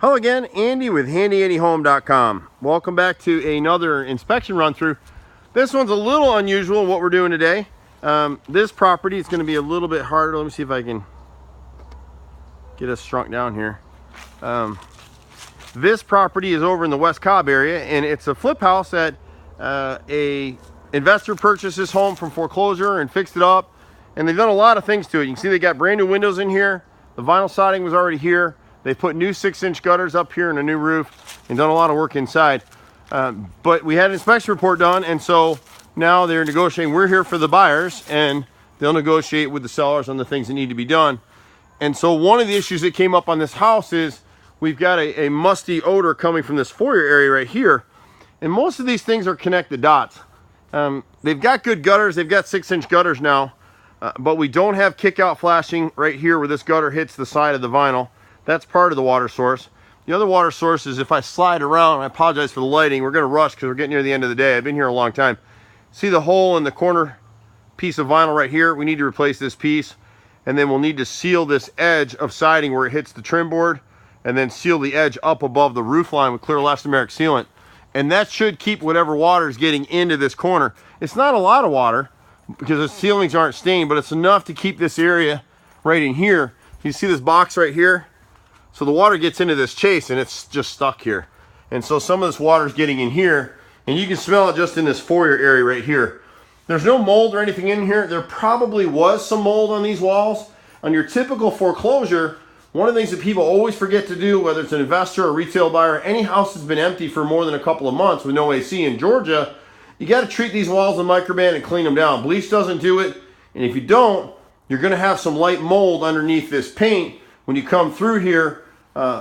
Hello again, Andy with HandyANDYHome.com. Welcome back to another inspection run through. This one's a little unusual what we're doing today. This property is going to be a little bit harder. Let me see if I can get us shrunk down here. This property is over in the West Cobb area, and it's a flip house that a investor purchased this home from foreclosure and fixed it up, and they've done a lot of things to it. You can see they got brand new windows in here. The vinyl siding was already here. They put new 6-inch gutters up here and a new roof and done a lot of work inside. But we had an inspection report done, and so now they're negotiating. We're here for the buyers, and they'll negotiate with the sellers on the things that need to be done. And so one of the issues that came up on this house is we've got a musty odor coming from this foyer area right here. And most of these things are connected dots. They've got good gutters. They've got 6-inch gutters now, but we don't have kick-out flashing right here where this gutter hits the side of the vinyl. That's part of the water source. The other water source is if I slide around, I apologize for the lighting, we're gonna rush because we're getting near the end of the day. I've been here a long time. See the hole in the corner piece of vinyl right here? We need to replace this piece, and then we'll need to seal this edge of siding where it hits the trim board, and then seal the edge up above the roof line with clear elastomeric sealant. And that should keep whatever water is getting into this corner. It's not a lot of water because the ceilings aren't stained, but it's enough to keep this area right in here. You see this box right here? So the water gets into this chase and it's just stuck here. And so some of this water is getting in here, and you can smell it just in this foyer area right here. There's no mold or anything in here. There probably was some mold on these walls. On your typical foreclosure, one of the things that people always forget to do, whether it's an investor or retail buyer, any house that's been empty for more than a couple of months with no AC in Georgia, you got to treat these walls with microban and clean them down. Bleach doesn't do it, and if you don't, you're going to have some light mold underneath this paint. When you come through here,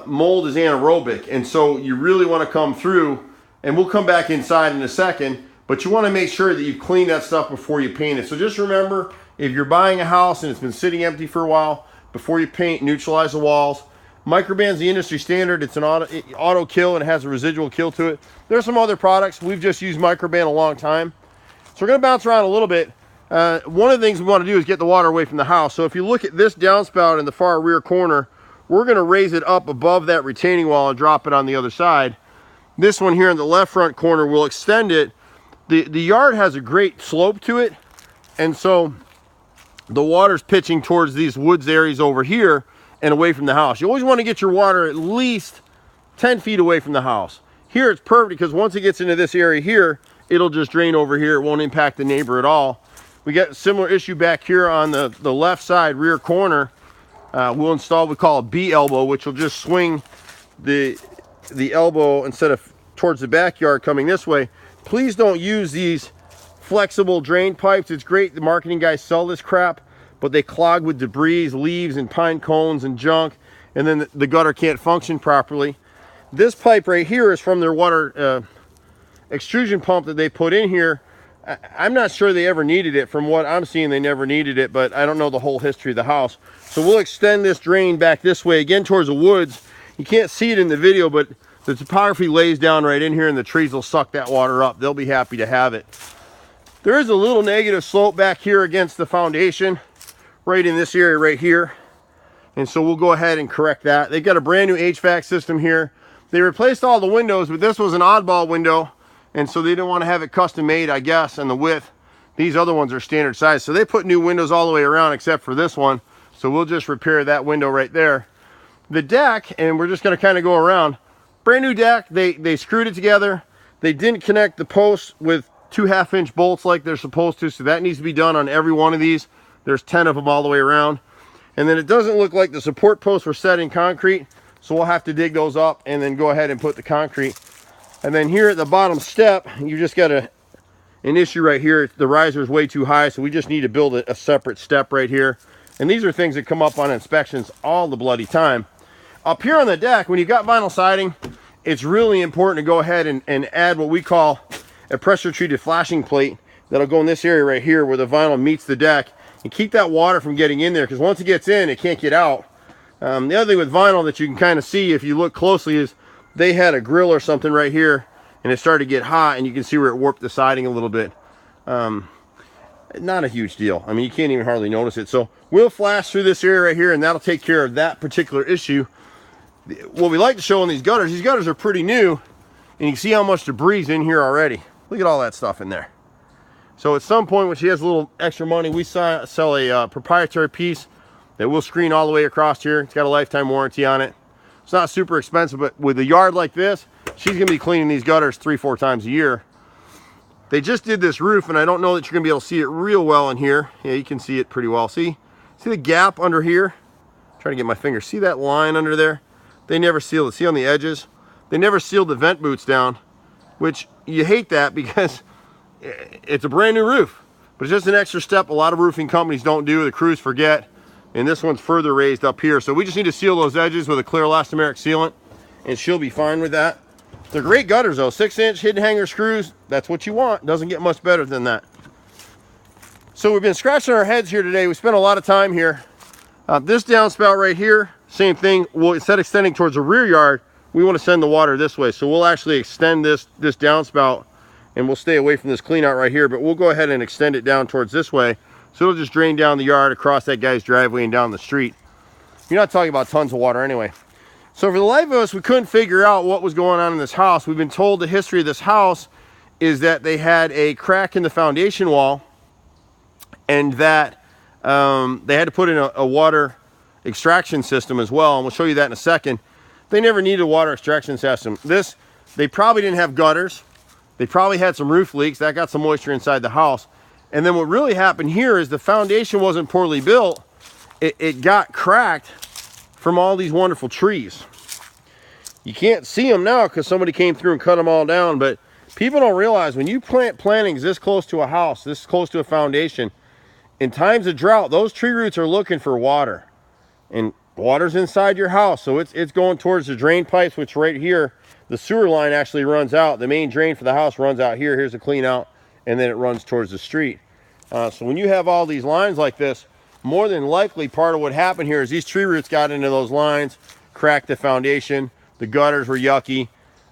mold is anaerobic, and so you really want to come through, and we'll come back inside in a second, but you want to make sure that you clean that stuff before you paint it. So just remember, if you're buying a house and it's been sitting empty for a while, before you paint, neutralize the walls. Microban's the industry standard. It's an auto kill, and it has a residual kill to it. There's some other products. We've just used Microban a long time. So we're going to bounce around a little bit. One of the things we want to do is get the water away from the house. So if you look at this downspout in the far rear corner, we're going to raise it up above that retaining wall and drop it on the other side. This one here in the left front corner, we'll extend it. The yard has a great slope to it, and so the water's pitching towards these woods areas over here and away from the house. You always want to get your water at least 10 feet away from the house. Here it's perfect because once it gets into this area here, it'll just drain over here. It won't impact the neighbor at all. We got a similar issue back here on the left side rear corner. We'll install what we call a B elbow, which will just swing the elbow instead of towards the backyard coming this way. Please don't use these flexible drain pipes. It's great, the marketing guys sell this crap, but they clog with debris, leaves, and pine cones and junk, and then the gutter can't function properly. This pipe right here is from their water extrusion pump that they put in here. I'm not sure they ever needed it. From what I'm seeing, they never needed it, but I don't know the whole history of the house. So we'll extend this drain back this way, again towards the woods. You can't see it in the video, but the topography lays down right in here, and the trees will suck that water up. They'll be happy to have it. There is a little negative slope back here against the foundation, right in this area right here. And so we'll go ahead and correct that. They've got a brand new HVAC system here. They replaced all the windows, but this was an oddball window, and so they didn't want to have it custom made, I guess, and the width. These other ones are standard size. So they put new windows all the way around except for this one. So we'll just repair that window right there. The deck, and we're just going to kind of go around. Brand new deck. They screwed it together. They didn't connect the posts with 2 half-inch bolts like they're supposed to. So that needs to be done on every one of these. There's 10 of them all the way around. And then it doesn't look like the support posts were set in concrete. So we'll have to dig those up and then go ahead and put the concrete. And then here at the bottom step, you just got an issue right here. The riser is way too high, so we just need to build a separate step right here. And these are things that come up on inspections all the bloody time. Up here on the deck, when you've got vinyl siding, it's really important to go ahead and add what we call a pressure-treated flashing plate that'll go in this area right here where the vinyl meets the deck, and keep that water from getting in there, because once it gets in, it can't get out. The other thing with vinyl that you can kind of see if you look closely is they had a grill or something right here, and it started to get hot, and you can see where it warped the siding a little bit. Not a huge deal. I mean, you can't even hardly notice it. So we'll flash through this area right here, and that'll take care of that particular issue. What we like to show on these gutters are pretty new, and you can see how much debris is in here already. Look at all that stuff in there. So at some point when she has a little extra money, we sell a proprietary piece that will screen all the way across here. It's got a lifetime warranty on it. It's not super expensive, but with a yard like this, she's gonna be cleaning these gutters 3-4 times a year. They just did this roof, and I don't know that you're gonna be able to see it real well in here. Yeah, you can see it pretty well. See the gap under here? I'm trying to get my finger. See that line under there? They never sealed it. See on the edges? They never sealed the vent boots down, which you hate that because it's a brand new roof. But it's just an extra step a lot of roofing companies don't do. The crews forget. And this one's further raised up here. So we just need to seal those edges with a clear elastomeric sealant, and she'll be fine with that. They're great gutters though. 6-inch hidden hanger screws. That's what you want. Doesn't get much better than that. So we've been scratching our heads here today. We spent a lot of time here. This downspout right here, same thing. Well, instead of extending towards the rear yard, we want to send the water this way. So we'll actually extend this downspout, and we'll stay away from this clean out right here, but we'll go ahead and extend it down towards this way. So it'll just drain down the yard, across that guy's driveway, and down the street. You're not talking about tons of water anyway. So for the life of us, we couldn't figure out what was going on in this house. We've been told the history of this house is that they had a crack in the foundation wall, and that they had to put in a water extraction system as well, and we'll show you that in a second. They never needed a water extraction system. They probably didn't have gutters. They probably had some roof leaks. That got some moisture inside the house. And then what really happened here is the foundation wasn't poorly built. It got cracked from all these wonderful trees. You can't see them now because somebody came through and cut them all down, but people don't realize when you plant plantings this close to a house, this close to a foundation, in times of drought, those tree roots are looking for water. And water's inside your house, so it's going towards the drain pipes, which right here, the sewer line actually runs out. The main drain for the house runs out here. Here's a clean out, and then it runs towards the street. So when you have all these lines like this, more than likely part of what happened here is these tree roots got into those lines, cracked the foundation, the gutters were yucky,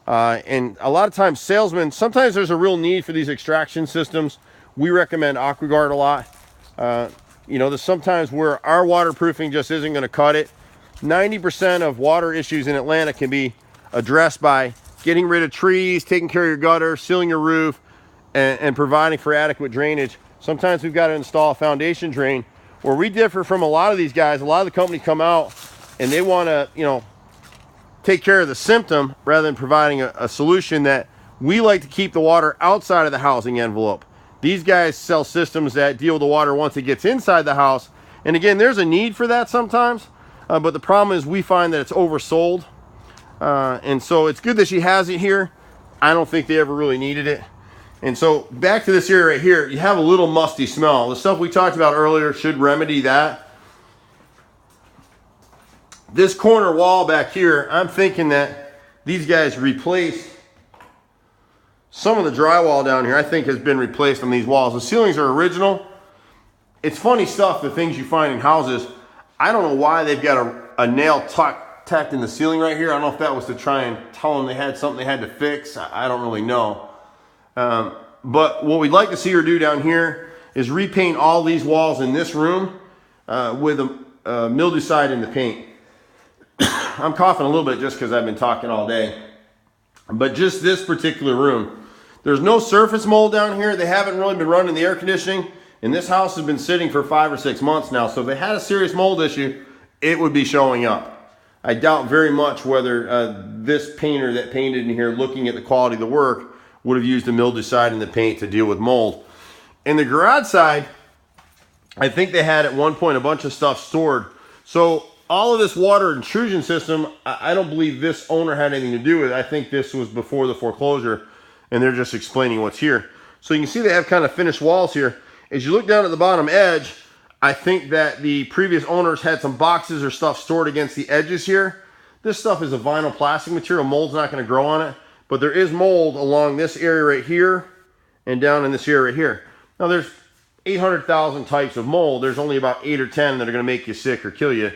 and a lot of times salesmen, sometimes there's a real need for these extraction systems. We recommend AquaGuard a lot. You know, there's sometimes where our waterproofing just isn't going to cut it. 90% of water issues in Atlanta can be addressed by getting rid of trees, taking care of your gutter, sealing your roof, and providing for adequate drainage. Sometimes we've got to install a foundation drain. Where we differ from a lot of these guys, a lot of the companies come out and they want to, you know, take care of the symptom rather than providing a solution. That we like to keep the water outside of the housing envelope. These guys sell systems that deal with the water once it gets inside the house. And again, there's a need for that sometimes, but the problem is we find that it's oversold. And so it's good that she has it here. I don't think they ever really needed it. And so back to this area right here, you have a little musty smell. The stuff we talked about earlier should remedy that. This corner wall back here, I'm thinking that these guys replaced some of the drywall down here. I think has been replaced on these walls. The ceilings are original. It's funny stuff, the things you find in houses. I don't know why they've got a nail tacked in the ceiling right here. I don't know if that was to try and tell them they had something they had to fix. I don't really know. But what we'd like to see her do down here is repaint all these walls in this room with a mildewcide in the paint. I'm coughing a little bit just because I've been talking all day. But just this particular room, there's no surface mold down here. They haven't really been running the air conditioning, and this house has been sitting for 5 or 6 months now. So if they had a serious mold issue, it would be showing up. I doubt very much whether this painter that painted in here, looking at the quality of the work, would have used a mildewcide in the paint to deal with mold. In the garage side, I think they had at one point a bunch of stuff stored. So all of this water intrusion system, I don't believe this owner had anything to do with it. I think this was before the foreclosure, and they're just explaining what's here. So you can see they have kind of finished walls here. As you look down at the bottom edge, I think that the previous owners had some boxes or stuff stored against the edges here. This stuff is a vinyl plastic material. Mold's not going to grow on it. But there is mold along this area right here and down in this area right here. Now there's 800,000 types of mold. There's only about 8 or 10 that are going to make you sick or kill you.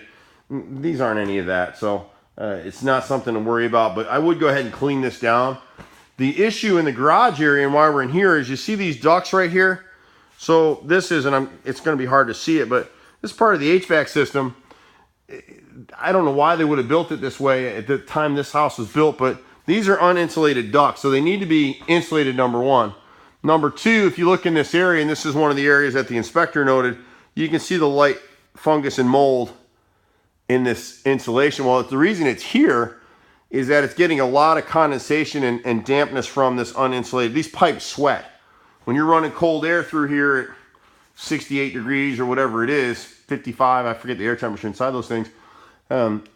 These aren't any of that, so it's not something to worry about. But I would go ahead and clean this down. The issue in the garage area and why we're in here is you see these ducts right here. So this is, and it's going to be hard to see it, but this part of the HVAC system, I don't know why they would have built it this way at the time this house was built, but these are uninsulated ducts, so they need to be insulated, number one. Number two, if you look in this area, and this is one of the areas that the inspector noted, you can see the light fungus and mold in this insulation. Well, the reason it's here is that it's getting a lot of condensation and dampness from this uninsulated. These pipes sweat. When you're running cold air through here at 68 degrees or whatever it is, 55, I forget the air temperature inside those things,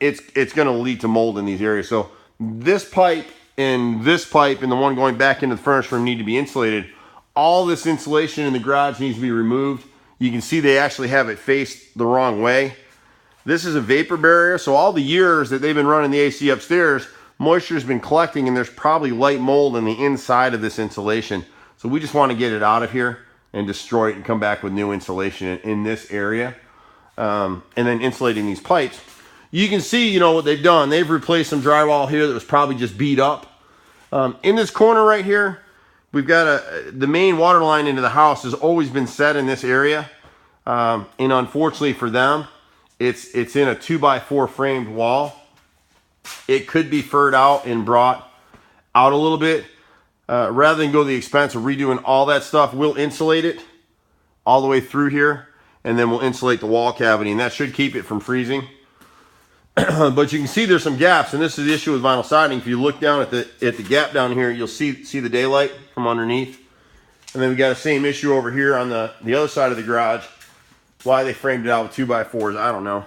it's going to lead to mold in these areas. So this pipe and the one going back into the furnace room need to be insulated. All this insulation in the garage needs to be removed. You can see they actually have it faced the wrong way. This is a vapor barrier, so all the years that they've been running the AC upstairs, moisture's been collecting, and there's probably light mold in the inside of this insulation. So we just want to get it out of here and destroy it and come back with new insulation in this area. And then insulating these pipes. You can see, what they've done. They've replaced some drywall here that was probably just beat up. In this corner right here, we've got the main water line into the house has always been set in this area. And unfortunately for them, it's in a 2x4 framed wall. It could be furred out and brought out a little bit. Rather than go to the expense of redoing all that stuff, we'll insulate it all the way through here, and then we'll insulate the wall cavity, and that should keep it from freezing. But you can see there's some gaps, and this is the issue with vinyl siding. If you look down at the gap down here, you'll see the daylight from underneath. And then we got the same issue over here on the other side of the garage. Why they framed it out with 2x4s, I don't know.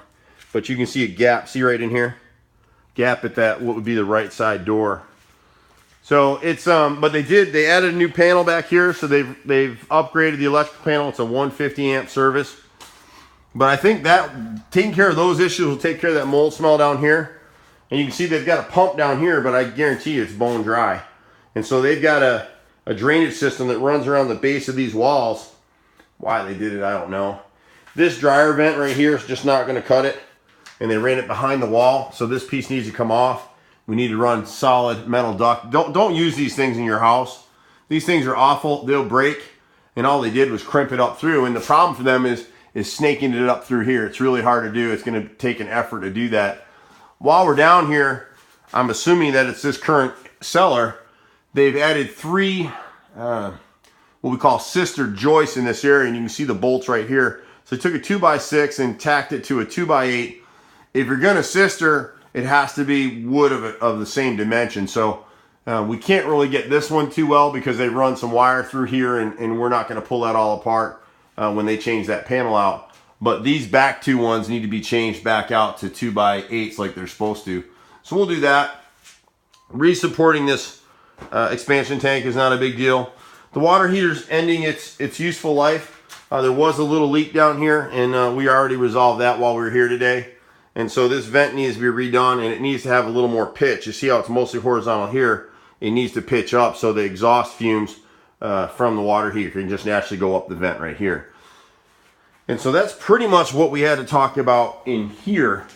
But you can see a gap, see right in here? Gap at that, what would be the right side door. So it's, but they added a new panel back here, so they've upgraded the electrical panel. It's a 150 amp service. But I think that taking care of those issues will take care of that mold smell down here. And you can see they've got a pump down here, but I guarantee you it's bone dry. And so they've got a drainage system that runs around the base of these walls. Why they did it, I don't know. This dryer vent right here is just not going to cut it. And they ran it behind the wall, so this piece needs to come off. We need to run solid metal duct. Don't use these things in your house. These things are awful. They'll break. And all they did was crimp it up through. And the problem for them is snaking it up through here. It's really hard to do. It's going to take an effort to do that. While we're down here, I'm assuming that it's this current cellar. They've added 3 what we call sister joists in this area, and you can see the bolts right here. So they took a 2x6 and tacked it to a 2x8. If you're going to sister, it has to be wood of the same dimension. So we can't really get this one too well because they run some wire through here, and we're not going to pull that all apart when they change that panel out. But these back 2 ones need to be changed back out to 2x8s like they're supposed to. So we'll do that. Resupporting this expansion tank is not a big deal. The water heater's ending its useful life. There was a little leak down here, and we already resolved that while we were here today. And so this vent needs to be redone, and it needs to have a little more pitch. You see how it's mostly horizontal here? It needs to pitch up so the exhaust fumes from the water heater can just naturally go up the vent right here. And so that's pretty much what we had to talk about in here.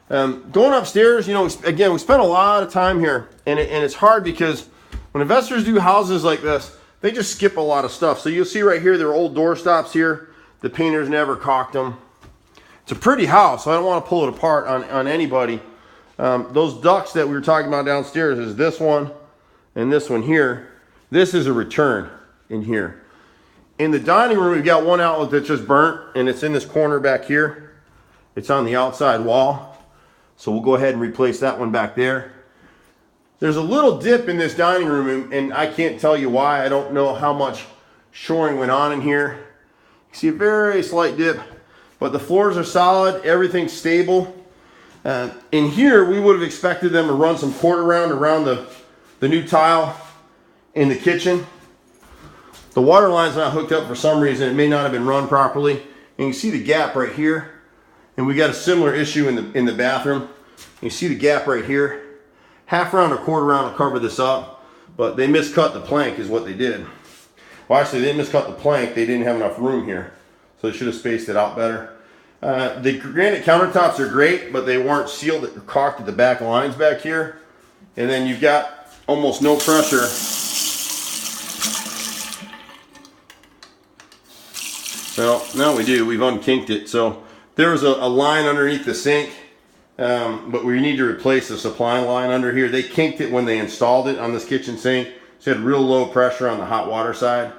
Going upstairs, again, we spent a lot of time here, and it's hard because when investors do houses like this, they just skip a lot of stuff. So you'll see right here, there are old door stops here. The painters never caulked them. It's a pretty house, so I don't want to pull it apart on anybody. Those ducts that we were talking about downstairs is this one and this one here. This is a return in here. In the dining room, we've got one outlet that's just burnt, and it's in this corner back here. It's on the outside wall. So we'll go ahead and replace that one back there. There's a little dip in this dining room, and I can't tell you why. I don't know how much shoring went on in here. You see a very slight dip, but the floors are solid. Everything's stable. In here, we would have expected them to run some quarter round around the new tile in the kitchen. The water line's not hooked up for some reason. It may not have been run properly. And you can see the gap right here. And we got a similar issue in the bathroom. You see the gap right here. Half round or quarter round will cover this up, but they miscut the plank is what they did. Well, actually, they didn't miscut the plank. They didn't have enough room here, so they should have spaced it out better. The granite countertops are great, but they weren't sealed or caulked at the back lines back here. And then you've got almost no pressure. Well, now we do. We've unkinked it. So there was a line underneath the sink but we need to replace the supply line under here. They kinked it when they installed it on this kitchen sink, so it had real low pressure on the hot water side.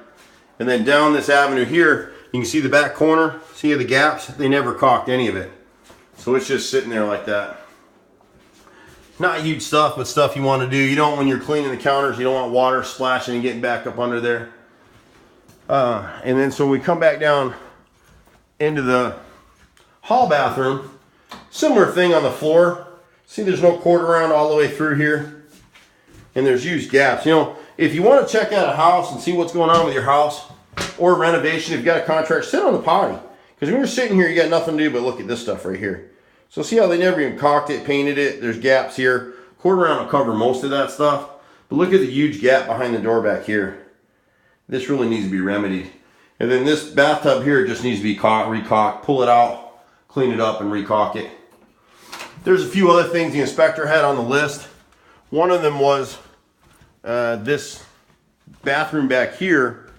And then down this avenue here, you can see the back corner, see the gaps? They never caulked any of it. So it's just sitting there like that. Not huge stuff, but stuff you want to do. You don't, when you're cleaning the counters, you don't want water splashing and getting back up under there. And then so we come back down into the hall bathroom. Similar thing on the floor. See, there's no cord around all the way through here. And there's huge gaps. You know, if you want to check out a house and see what's going on with your house or renovation, if you've got a contract, sit on the potty. Because when you're sitting here, you got nothing to do but look at this stuff right here. So see how they never even caulked it, painted it. There's gaps here. Cord around will cover most of that stuff. But look at the huge gap behind the door back here. This really needs to be remedied. And then this bathtub here just needs to be re-caulked. Pull it out, clean it up, and re-caulk it. There's a few other things the inspector had on the list. One of them was this bathroom back here.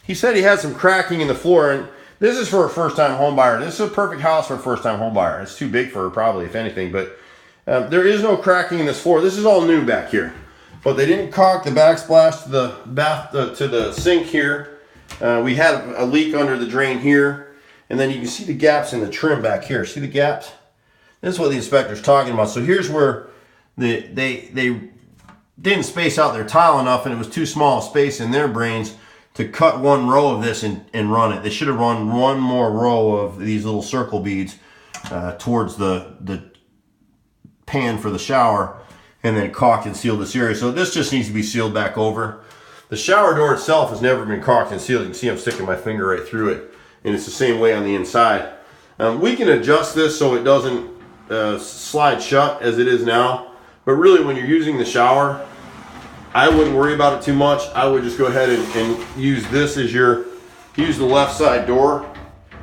He said he had some cracking in the floor, and this is for a first-time home buyer. This is a perfect house for a first-time home buyer. It's too big for her probably, if anything, but there is no cracking in this floor. This is all new back here, but they didn't caulk the backsplash to the to the sink here. We had a leak under the drain here, and then you can see the gaps in the trim back here. See the gaps? This is what the inspector's talking about. So here's where they didn't space out their tile enough, and it was too small a space in their brains to cut one row of this and run it. They should have run one more row of these little circle beads towards the pan for the shower, and then caulked and sealed this area. So this just needs to be sealed back over. The shower door itself has never been caulked and sealed. You can see I'm sticking my finger right through it, and it's the same way on the inside. We can adjust this so it doesn't slide shut as it is now, but really when you're using the shower, I wouldn't worry about it too much. I would just go ahead and use this as use the left side door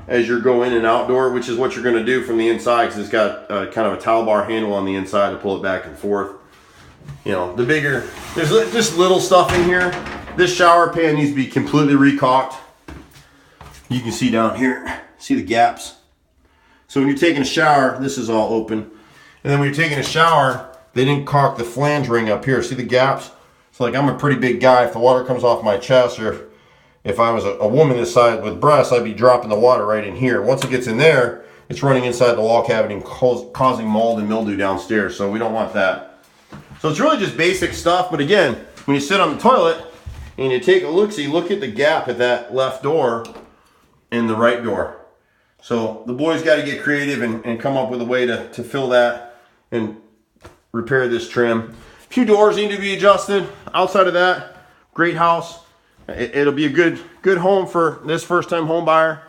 as your go in and out door, which is what you're going to do from the inside, because it's got kind of a towel bar handle on the inside to pull it back and forth. You know, the bigger, there's just little stuff in here. This shower pan needs to be completely re-caulked. You can see down here, see the gaps. So when you're taking a shower, this is all open. And then when you're taking a shower, they didn't caulk the flange ring up here. See the gaps? So like, I'm a pretty big guy. If the water comes off my chest, or if I was a woman this side with breasts, I'd be dropping the water right in here. Once it gets in there, it's running inside the wall cavity and causing mold and mildew downstairs. So we don't want that. So it's really just basic stuff. But again, when you sit on the toilet and you take a look-see, look at the gap at that left door and the right door. So the boys got to get creative and come up with a way to fill that and repair this trim. A few doors need to be adjusted. Outside of that, great house. It'll be a good home for this first-time home buyer.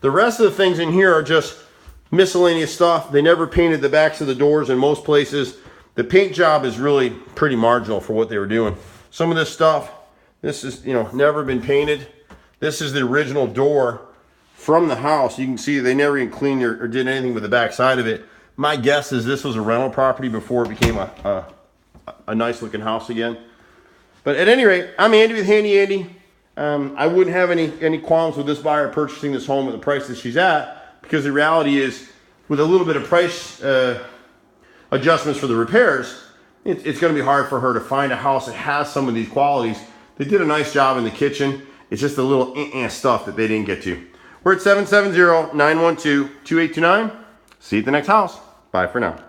The rest of the things in here are just miscellaneous stuff. They never painted the backs of the doors in most places. The paint job is really pretty marginal for what they were doing. Some of this stuff, this is, you know, never been painted. This is the original door from the house. You can see they never even cleaned or did anything with the back side of it. My guess is this was a rental property before it became a nice looking house again. But at any rate, I'm Andy with Handy Andy. I wouldn't have any qualms with this buyer purchasing this home at the price that she's at, because the reality is, with a little bit of price adjustments for the repairs, it's going to be hard for her to find a house that has some of these qualities. They did a nice job in the kitchen. It's just a little stuff that they didn't get to. We're at 770-912-2829. See you at the next house. Bye for now.